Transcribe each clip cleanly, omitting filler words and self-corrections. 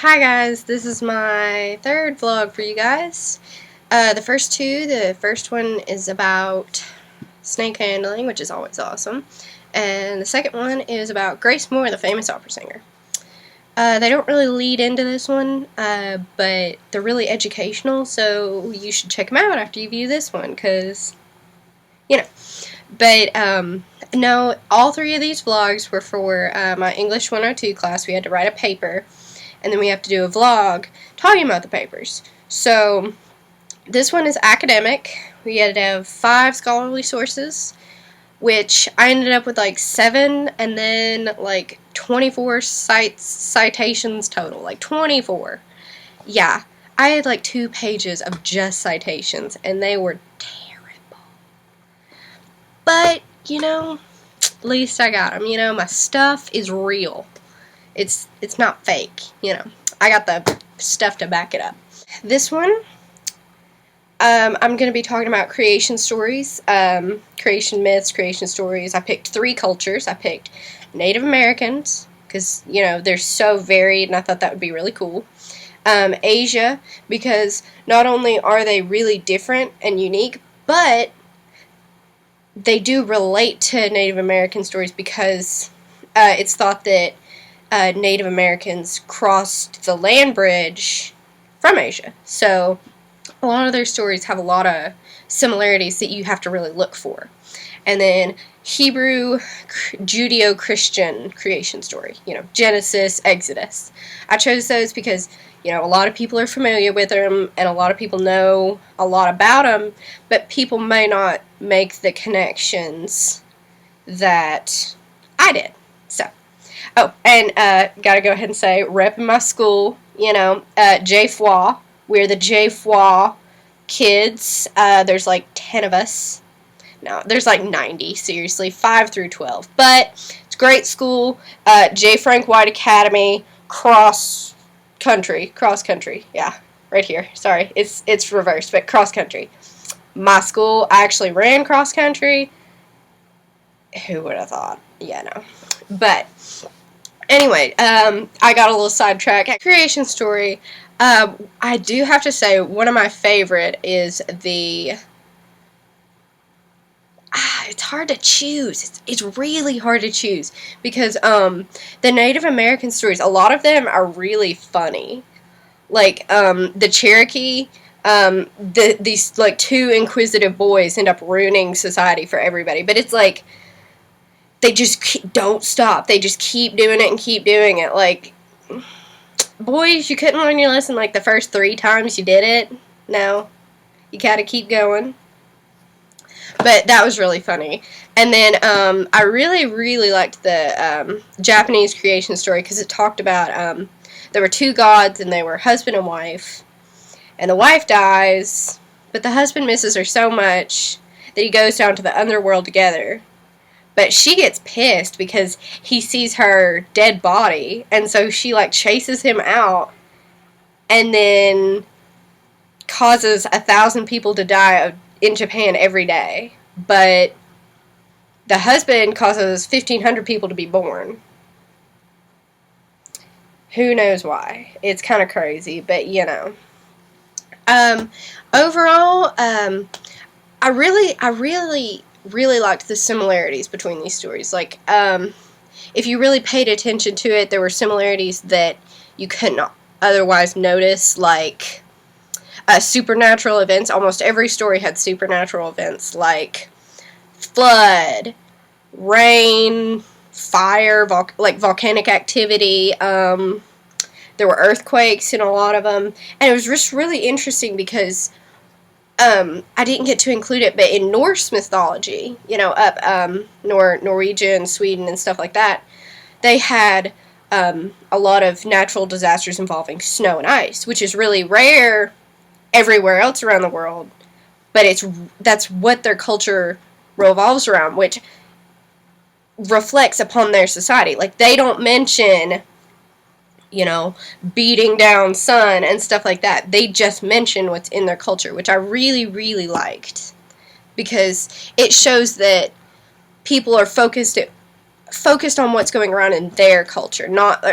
Hi guys, this is my third vlog for you guys. The first one is about snake handling, which is always awesome. And the second one is about Grace Moore, the famous opera singer. They don't really lead into this one, but they're really educational, so you should check them out after you view this one, because, you know. But, no, all three of these vlogs were for my English 102 class. We had to write a paper, and then we have to do a vlog talking about the papers. So this one is academic. We had to have 5 scholarly sources, which I ended up with like 7, and then like 24 citations total. Like 24. Yeah, I had like 2 pages of just citations, and they were terrible. But, you know, at least I got them. You know, my stuff is real. It's not fake, you know. I got the stuff to back it up. This one, I'm going to be talking about creation stories, creation myths, creation stories. I picked 3 cultures. I picked Native Americans, because, you know, they're so varied, and I thought that would be really cool. Asia, because not only are they really different and unique, but they do relate to Native American stories, because it's thought that Native Americans crossed the land bridge from Asia. So a lot of their stories have a lot of similarities that you have to really look for. And then Hebrew, Judeo-Christian creation story. You know, Genesis, Exodus. I chose those because, you know, a lot of people are familiar with them, and a lot of people know a lot about them, but people may not make the connections that I did. So, oh, and gotta go ahead and say, repping my school, you know, JFWA. We're the JFWA kids. There's like 10 of us. No, there's like 90, seriously, 5 through 12. But it's a great school. J. Frank White Academy, cross country, yeah, right here. Sorry, it's reversed, but cross country. My school, I actually ran cross country. Who would have thought? Yeah, no. But anyway, I got a little sidetracked. Creation story. I do have to say, one of my favorite is the... it's hard to choose. It's really hard to choose, because the Native American stories, a lot of them are really funny. Like the Cherokee, these like 2 inquisitive boys end up ruining society for everybody. But it's like they just don't stop. They just keep doing it and keep doing it. Like, boys, you couldn't learn your lesson like the first 3 times you did it. No, you gotta keep going. But that was really funny. And then I really liked the Japanese creation story, because it talked about there were 2 gods, and they were husband and wife. And the wife dies, but the husband misses her so much that he goes down to the underworld together. But she gets pissed because he sees her dead body, and so she like chases him out, and then causes 1,000 people to die in Japan every day. But the husband causes 1,500 people to be born. Who knows why? It's kind of crazy, but you know. Overall, I really liked the similarities between these stories. Like, if you really paid attention to it, there were similarities that you couldn't otherwise notice, like supernatural events. Almost every story had supernatural events, like flood, rain, fire, like volcanic activity. There were earthquakes in a lot of them, and it was just really interesting because I didn't get to include it, but in Norse mythology, you know, up Norwegian, Sweden, and stuff like that, they had a lot of natural disasters involving snow and ice, which is really rare everywhere else around the world, but that's what their culture revolves around, which reflects upon their society. Like, they don't mention, you know, beating down sun and stuff like that. They just mention what's in their culture, which I really liked, because it shows that people are focused on what's going on in their culture, not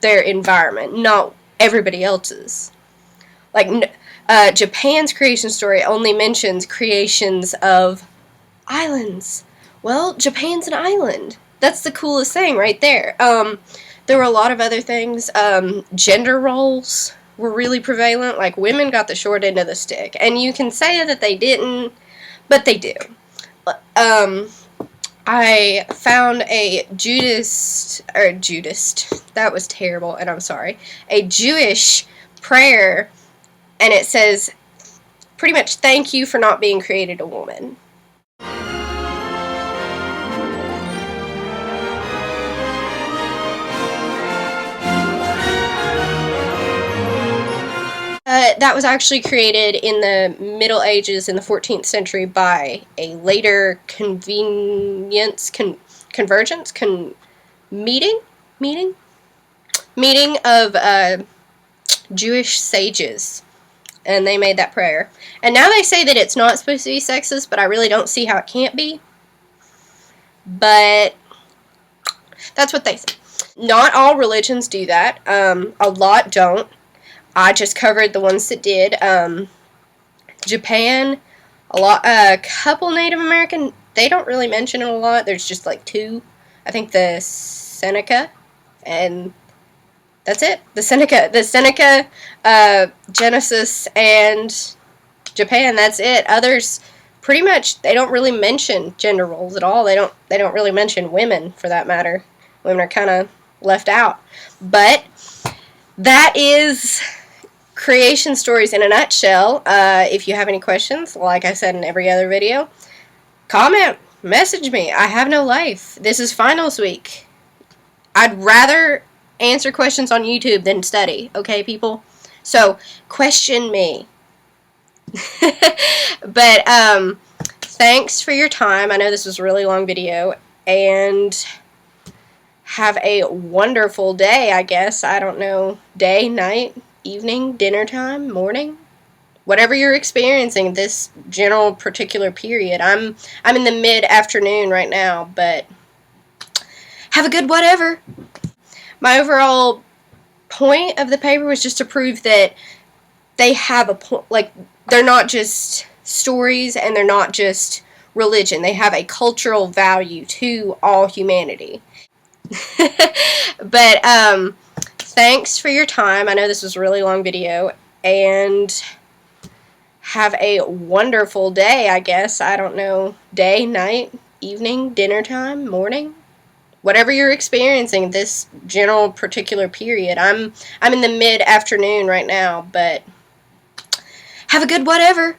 their environment, not everybody else's. Like, Japan's creation story only mentions creations of islands. Well, Japan's an island. That's the coolest thing right there. There were a lot of other things. Gender roles were really prevalent. Like, women got the short end of the stick. And you can say that they didn't, but they do. I found a Judas, that was terrible, and I'm sorry, a Jewish prayer, and it says, pretty much, thank you for not being created a woman. That was actually created in the Middle Ages in the 14th century by a later meeting of Jewish sages, and they made that prayer. And now they say that it's not supposed to be sexist, but I really don't see how it can't be. But that's what they say. Not all religions do that. A lot don't. I just covered the ones that did. Japan, a couple Native American, they don't really mention it a lot. There's just like two. I think the Seneca, and that's it. The Seneca, Genesis, and Japan. That's it. Others, pretty much, they don't really mention gender roles at all. They don't really mention women, for that matter. Women are kind of left out. But that is creation stories in a nutshell. If you have any questions, like I said in every other video, comment, message me. I have no life. This is finals week. I'd rather answer questions on YouTube than study, okay, people? So, question me. But, thanks for your time. I know this was a really long video, and have a wonderful day, I guess. I don't know, day, night, evening, dinner time, morning, whatever you're experiencing this general particular period. I'm in the mid-afternoon right now, but have a good whatever. My overall point of the paper was just to prove that they have a point, like, they're not just stories and they're not just religion. They have a cultural value to all humanity. But, thanks for your time. I know this was a really long video, and have a wonderful day, I guess. I don't know, day, night, evening, dinner time, morning, whatever you're experiencing this general particular period. I'm in the mid-afternoon right now, but have a good whatever.